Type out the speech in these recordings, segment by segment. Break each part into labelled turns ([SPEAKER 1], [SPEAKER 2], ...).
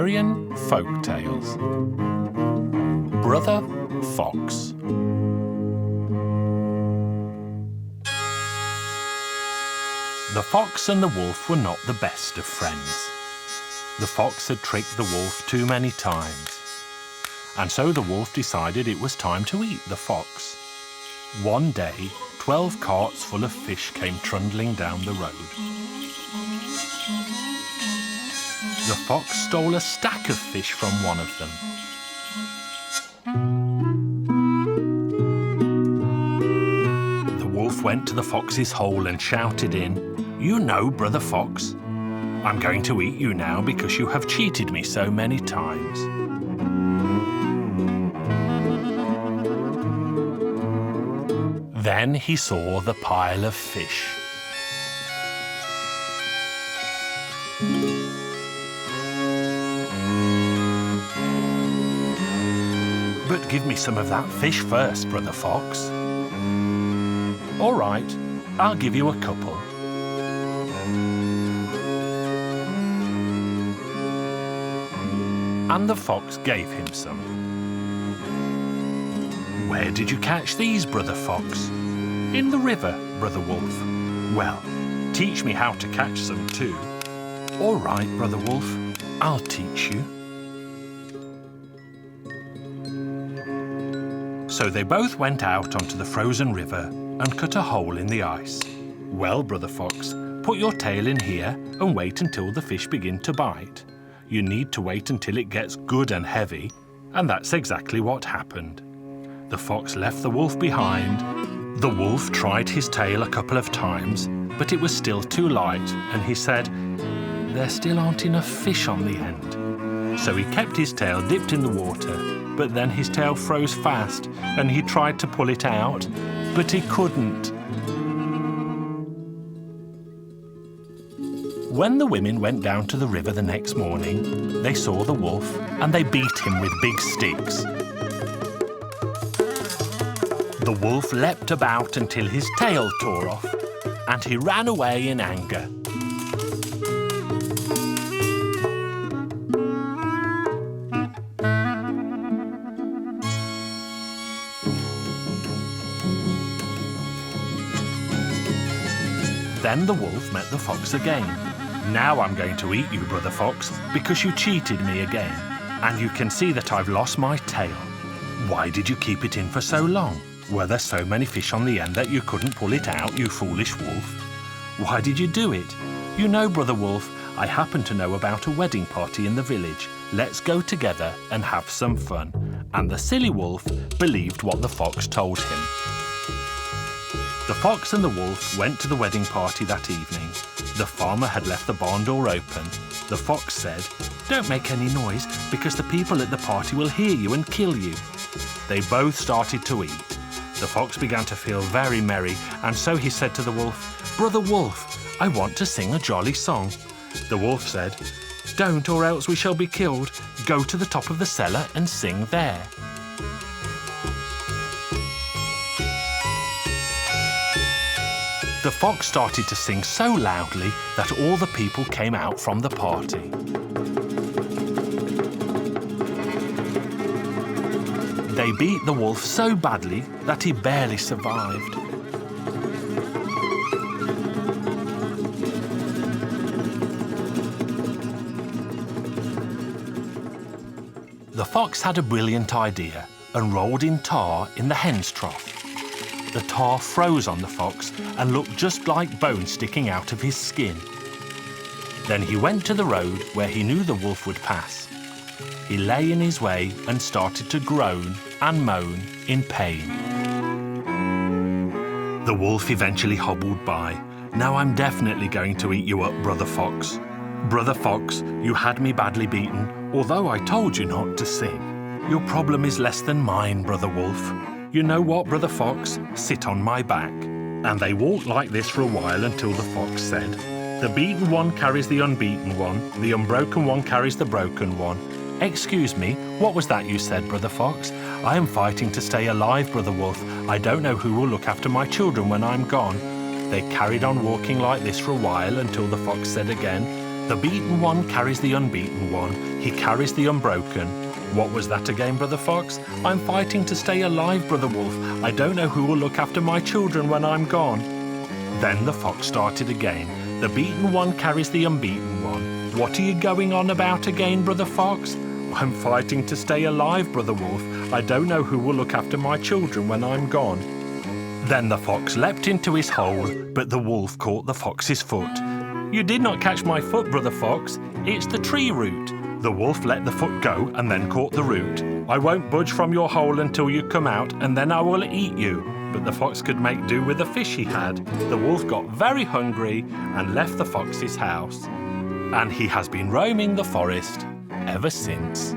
[SPEAKER 1] Hungarian Folk Tales. Brother Fox. The fox and the wolf were not the best of friends. The fox had tricked the wolf too many times, and so the wolf decided it was time to eat the fox. One day, 12 carts full of fish came trundling down the road. The fox stole a stack of fish from one of them. The wolf went to the fox's hole and shouted in, "You know, Brother Fox, I'm going to eat you now because you have cheated me so many times." Then he saw the pile of fish. "But give me some of that fish first, Brother Fox." "All right, I'll give you a couple." And the fox gave him some. "Where did you catch these, Brother Fox?" "In the river, Brother Wolf." "Well, teach me how to catch some too." "All right, Brother Wolf, I'll teach you." So they both went out onto the frozen river and cut a hole in the ice. "Well, Brother Fox, put your tail in here and wait until the fish begin to bite. You need to wait until it gets good and heavy," and that's exactly what happened. The fox left the wolf behind. The wolf tried his tail a couple of times, but it was still too light, and he said, "There still aren't enough fish on the end." So he kept his tail dipped in the water, but then his tail froze fast, and he tried to pull it out, but he couldn't. When the women went down to the river the next morning, they saw the wolf, and they beat him with big sticks. The wolf leapt about until his tail tore off, and he ran away in anger. Then the wolf met the fox again. "Now I'm going to eat you, Brother Fox, because you cheated me again, and you can see that I've lost my tail. Why did you keep it in for so long? Were there so many fish on the end that you couldn't pull it out, you foolish wolf? Why did you do it? You know, Brother Wolf, I happen to know about a wedding party in the village. Let's go together and have some fun." And the silly wolf believed what the fox told him. The fox and the wolf went to the wedding party that evening. The farmer had left the barn door open. The fox said, "Don't make any noise, because the people at the party will hear you and kill you." They both started to eat. The fox began to feel very merry, and so he said to the wolf, "Brother Wolf, I want to sing a jolly song." The wolf said, "Don't, or else we shall be killed. Go to the top of the cellar and sing there." The fox started to sing so loudly that all the people came out from the party. They beat the wolf so badly that he barely survived. The fox had a brilliant idea and rolled in tar in the hen's trough. The tar froze on the fox and looked just like bone sticking out of his skin. Then he went to the road where he knew the wolf would pass. He lay in his way and started to groan and moan in pain. The wolf eventually hobbled by. "Now I'm definitely going to eat you up, Brother Fox. Brother Fox, you had me badly beaten, although I told you not to sing. Your problem is less than mine, Brother Wolf. You know what, Brother Fox? Sit on my back." And they walked like this for a while until the fox said, "The beaten one carries the unbeaten one, the unbroken one carries the broken one." "Excuse me, what was that you said, Brother Fox? I am fighting to stay alive, Brother Wolf. I don't know who will look after my children when I'm gone." They carried on walking like this for a while until the fox said again, The beaten one carries the unbeaten one. He carries the unbroken. What was that again, Brother Fox? I'm fighting to stay alive, Brother Wolf. I don't know who will look after my children when I'm gone. Then the fox started again. The beaten one carries the unbeaten one. What are you going on about again, Brother Fox? I'm fighting to stay alive, Brother Wolf. I don't know who will look after my children when I'm gone. Then the fox leapt into his hole, but the wolf caught the fox's foot. You did not catch my foot, Brother Fox. It's the tree root. The wolf let the foot go and then caught the root. I won't budge from your hole until you come out, and then I will eat you. But the fox could make do with the fish he had. The wolf got very hungry and left the fox's house. And he has been roaming the forest ever since.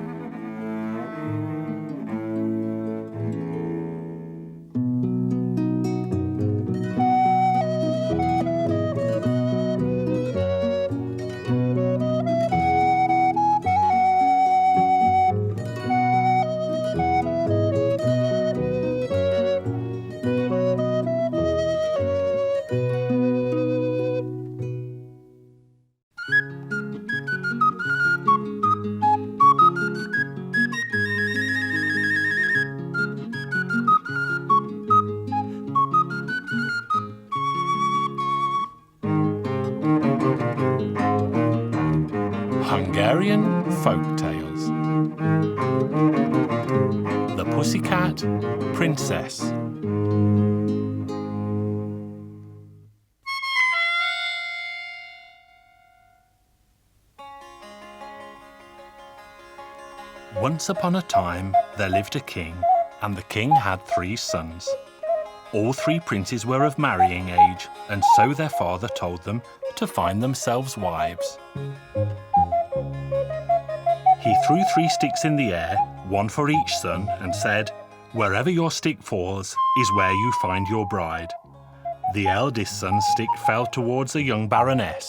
[SPEAKER 1] Hungarian Folk Tales. The Pussycat Princess. Once upon a time there lived a king, and the king had 3 sons. All 3 princes were of marrying age, and so their father told them to find themselves wives. He threw 3 sticks in the air, 1 for each son, and said, "Wherever your stick falls is where you find your bride." The eldest son's stick fell towards a young baroness.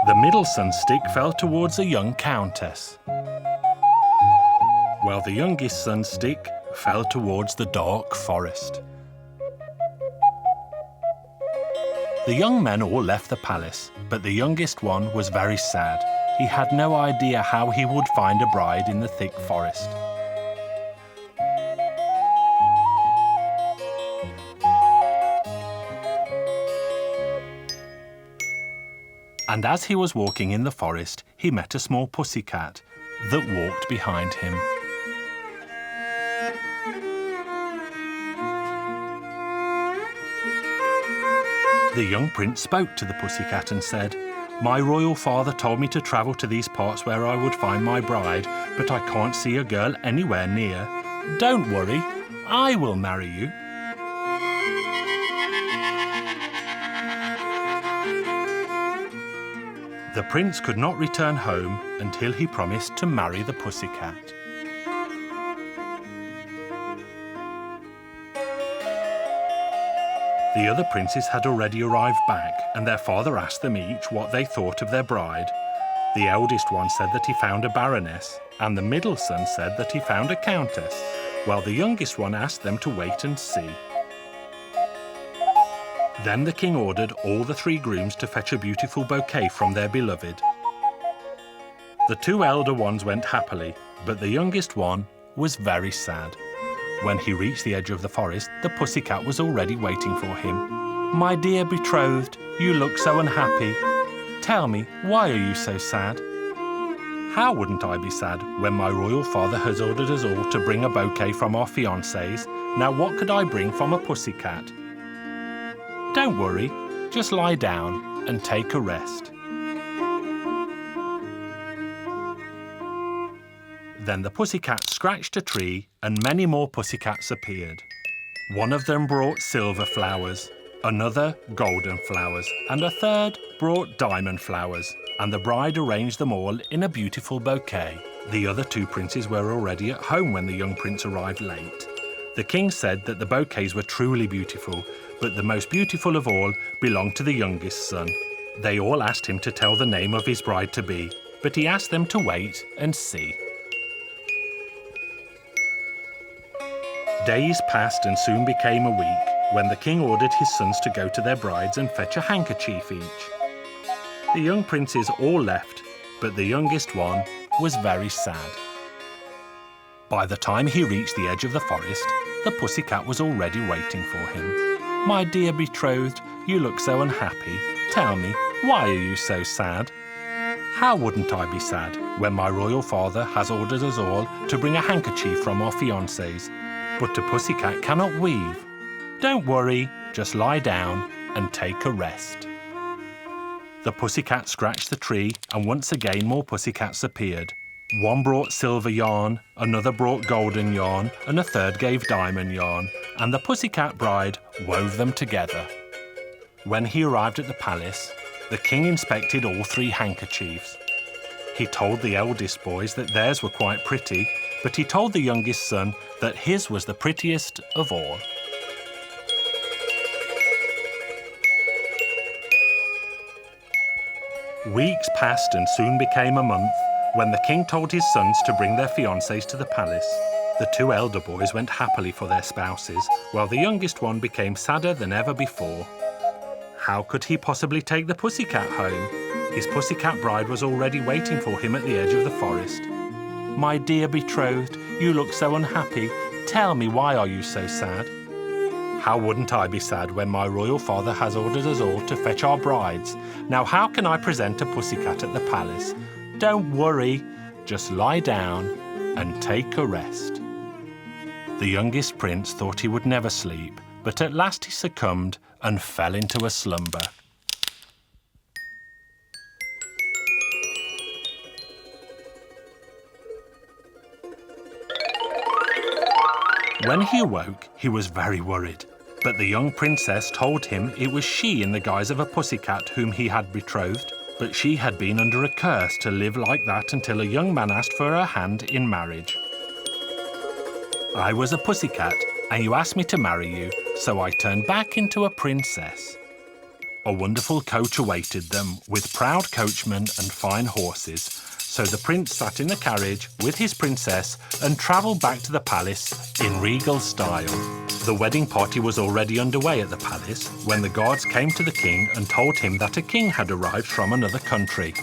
[SPEAKER 1] The middle son's stick fell towards a young countess, while the youngest son's stick fell towards the dark forest. The young men all left the palace, but the youngest one was very sad. He had no idea how he would find a bride in the thick forest. And as he was walking in the forest, he met a small pussycat that walked behind him. The young prince spoke to the pussycat and said, "My royal father told me to travel to these parts where I would find my bride, but I can't see a girl anywhere near. Don't worry, I will marry you." The prince could not return home until he promised to marry the pussycat. The other princes had already arrived back, and their father asked them each what they thought of their bride. The eldest one said that he found a baroness, and the middle son said that he found a countess, while the youngest one asked them to wait and see. Then the king ordered all the 3 grooms to fetch a beautiful bouquet from their beloved. The 2 elder ones went happily, but the youngest one was very sad. When he reached the edge of the forest, the pussycat was already waiting for him. "My dear betrothed, you look so unhappy. Tell me, why are you so sad?" "How wouldn't I be sad when my royal father has ordered us all to bring a bouquet from our fiancés? Now what could I bring from a pussycat?" "Don't worry, just lie down and take a rest." Then the pussycat scratched a tree, and many more pussycats appeared. One of them brought silver flowers, another golden flowers, and a third brought diamond flowers, and the bride arranged them all in a beautiful bouquet. The other 2 princes were already at home when the young prince arrived late. The king said that the bouquets were truly beautiful, but the most beautiful of all belonged to the youngest son. They all asked him to tell the name of his bride-to-be, but he asked them to wait and see. Days passed and soon became a week. when the king ordered his sons to go to their brides and fetch a handkerchief each. The young princes all left, but the youngest one was very sad. By the time he reached the edge of the forest, the pussycat was already waiting for him. "My dear betrothed, you look so unhappy. Tell me, why are you so sad?" "How wouldn't I be sad when my royal father has ordered us all to bring a handkerchief from our fiancés, but a pussycat cannot weave." "Don't worry, just lie down and take a rest." The pussycat scratched the tree, and once again more pussycats appeared. One brought silver yarn, another brought golden yarn, and a third gave diamond yarn, and the pussycat bride wove them together. When he arrived at the palace, the king inspected all 3 handkerchiefs. He told the eldest boys that theirs were quite pretty, but he told the youngest son that his was the prettiest of all. Weeks passed and soon became a month when the king told his sons to bring their fiancés to the palace. The 2 elder boys went happily for their spouses, while the youngest one became sadder than ever before. How could he possibly take the pussycat home? His pussycat bride was already waiting for him at the edge of the forest. "My dear betrothed, you look so unhappy. Tell me, why are you so sad?" "How wouldn't I be sad when my royal father has ordered us all to fetch our brides? Now how can I present a pussycat at the palace?" "Don't worry, just lie down and take a rest." The youngest prince thought he would never sleep, but at last he succumbed and fell into a slumber. When he awoke, he was very worried, but the young princess told him it was she in the guise of a pussycat whom he had betrothed, but she had been under a curse to live like that until a young man asked for her hand in marriage. "I was a pussycat, and you asked me to marry you, so I turned back into a princess." A wonderful coach awaited them, with proud coachmen and fine horses, so the prince sat in the carriage with his princess and travelled back to the palace in regal style. The wedding party was already underway at the palace when the guards came to the king and told him that a king had arrived from another country.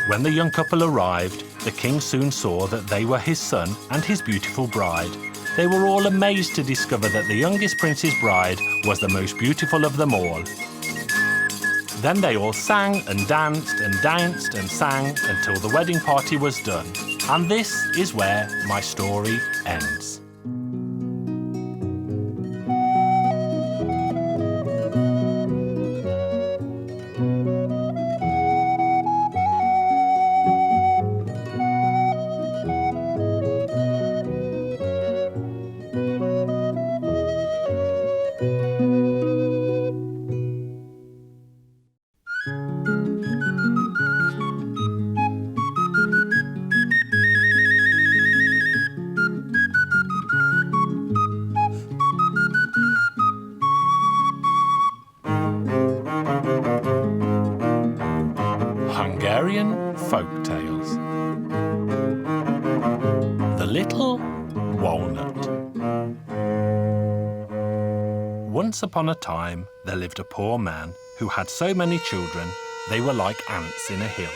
[SPEAKER 1] When the young couple arrived, the king soon saw that they were his son and his beautiful bride. They were all amazed to discover that the youngest prince's bride was the most beautiful of them all. Then they all sang and danced and danced and sang until the wedding party was done. And this is where my story ends. Hungarian Folk Tales. The Little Walnut. Once upon a time, there lived a poor man who had so many children they were like ants in a hill.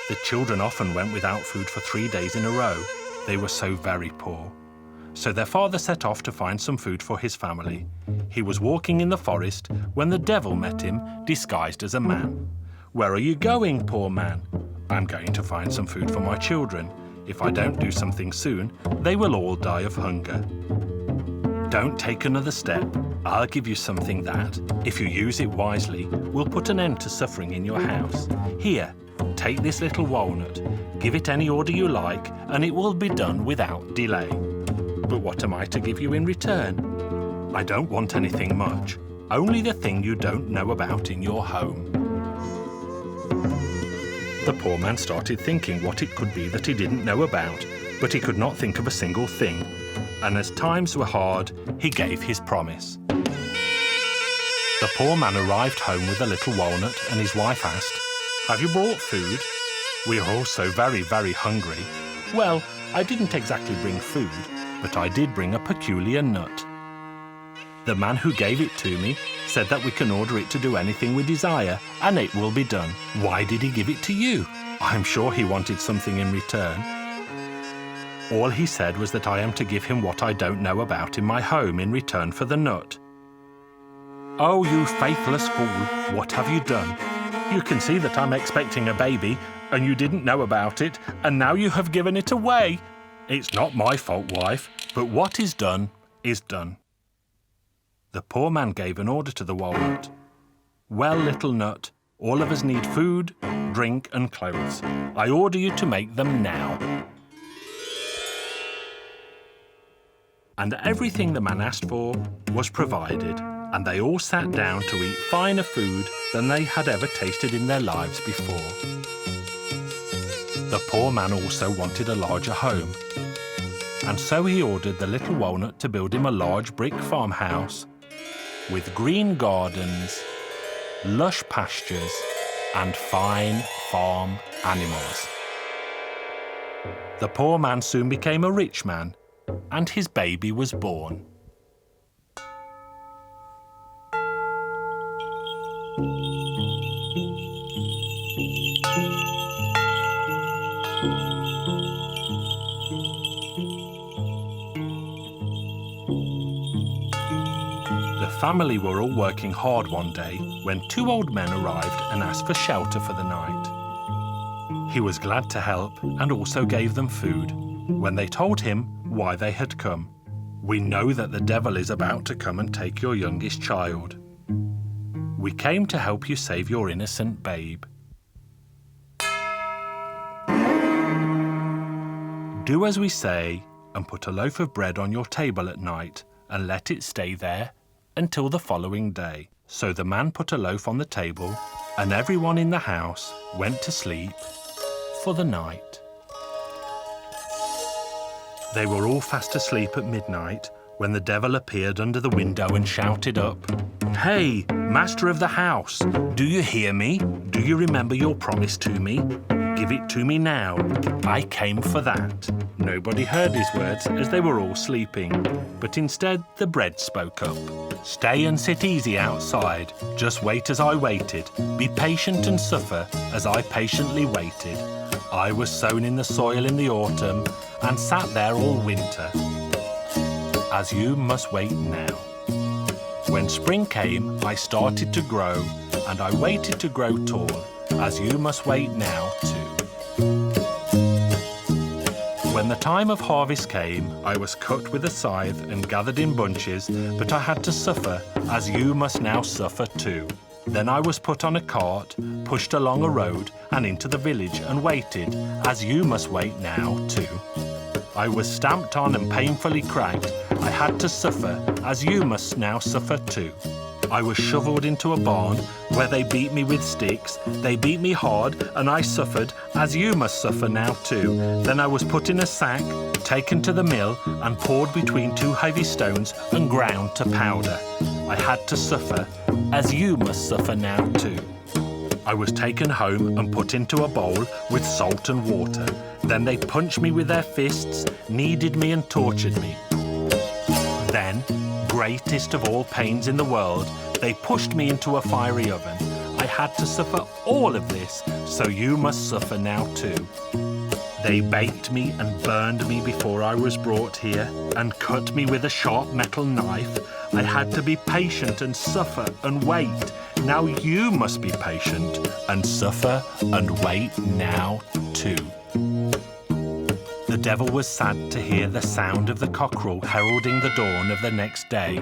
[SPEAKER 1] The children often went without food for 3 days in a row. They were so very poor. So their father set off to find some food for his family. He was walking in the forest when the devil met him, disguised as a man. "Where are you going, poor man?" "I'm going to find some food for my children. If I don't do something soon, they will all die of hunger." "Don't take another step. I'll give you something that, if you use it wisely, will put an end to suffering in your house. Here, take this little walnut. Give it any order you like, and it will be done without delay." "But what am I to give you in return?" "I don't want anything much. Only the thing you don't know about in your home." The poor man started thinking what it could be that he didn't know about, but he could not think of a single thing. And as times were hard, he gave his promise. The poor man arrived home with a little walnut, and his wife asked, "Have you brought food?" "We are all so very, very hungry." "Well, I didn't exactly bring food, but I did bring a peculiar nut. The man who gave it to me said that we can order it to do anything we desire, and it will be done. Why did he give it to you? I'm sure he wanted something in return. All he said was that I am to give him what I don't know about in my home in return for the nut. Oh, you faithless fool, what have you done? You can see that I'm expecting a baby, and you didn't know about it, and now you have given it away. It's not my fault, wife, but what is done is done. The poor man gave an order to the walnut. Well, little nut, all of us need food, drink, and clothes. I order you to make them now. And everything the man asked for was provided, and they all sat down to eat finer food than they had ever tasted in their lives before. The poor man also wanted a larger home, and so he ordered the little walnut to build him a large brick farmhouse with green gardens, lush pastures, and fine farm animals. The poor man soon became a rich man, and his baby was born. The family were all working hard one day when two old men arrived and asked for shelter for the night. He was glad to help and also gave them food. When they told him why they had come, "We know that the devil is about to come and take your youngest child. We came to help you save your innocent babe. Do as we say and put a loaf of bread on your table at night and let it stay there until the following day." So the man put a loaf on the table, and everyone in the house went to sleep for the night. They were all fast asleep at midnight when the devil appeared under the window and shouted up, "Hey, master of the house, do you hear me? Do you remember your promise to me? Give it to me now. I came for that." Nobody heard his words as they were all sleeping, but instead the bread spoke up. "Stay and sit easy outside. Just wait as I waited. Be patient and suffer as I patiently waited. I was sown in the soil in the autumn and sat there all winter, as you must wait now. When spring came, I started to grow, and I waited to grow tall, as you must wait now too. When the time of harvest came, I was cut with a scythe and gathered in bunches, but I had to suffer, as you must now suffer too. Then I was put on a cart, pushed along a road and into the village and waited, as you must wait now too. I was stamped on and painfully cracked. I had to suffer, as you must now suffer too. I was shoveled into a barn where they beat me with sticks. They beat me hard and I suffered, as you must suffer now too. Then I was put in a sack, taken to the mill and poured between two heavy stones and ground to powder. I had to suffer, as you must suffer now too. I was taken home and put into a bowl with salt and water. Then they punched me with their fists, kneaded me and tortured me. Then, greatest of all pains in the world, they pushed me into a fiery oven. I had to suffer all of this, so you must suffer now too. They baked me and burned me before I was brought here, and cut me with a sharp metal knife. I had to be patient and suffer and wait. Now you must be patient and suffer and wait now too. The devil was sad to hear the sound of the cockerel heralding the dawn of the next day.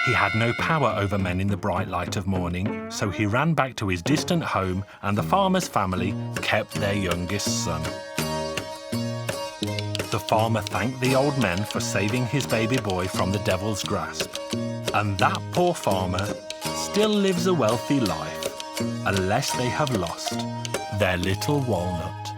[SPEAKER 1] He had no power over men in the bright light of morning, so he ran back to his distant home, and the farmer's family kept their youngest son. The farmer thanked the old men for saving his baby boy from the devil's grasp. And that poor farmer still lives a wealthy life, unless they have lost their little walnut.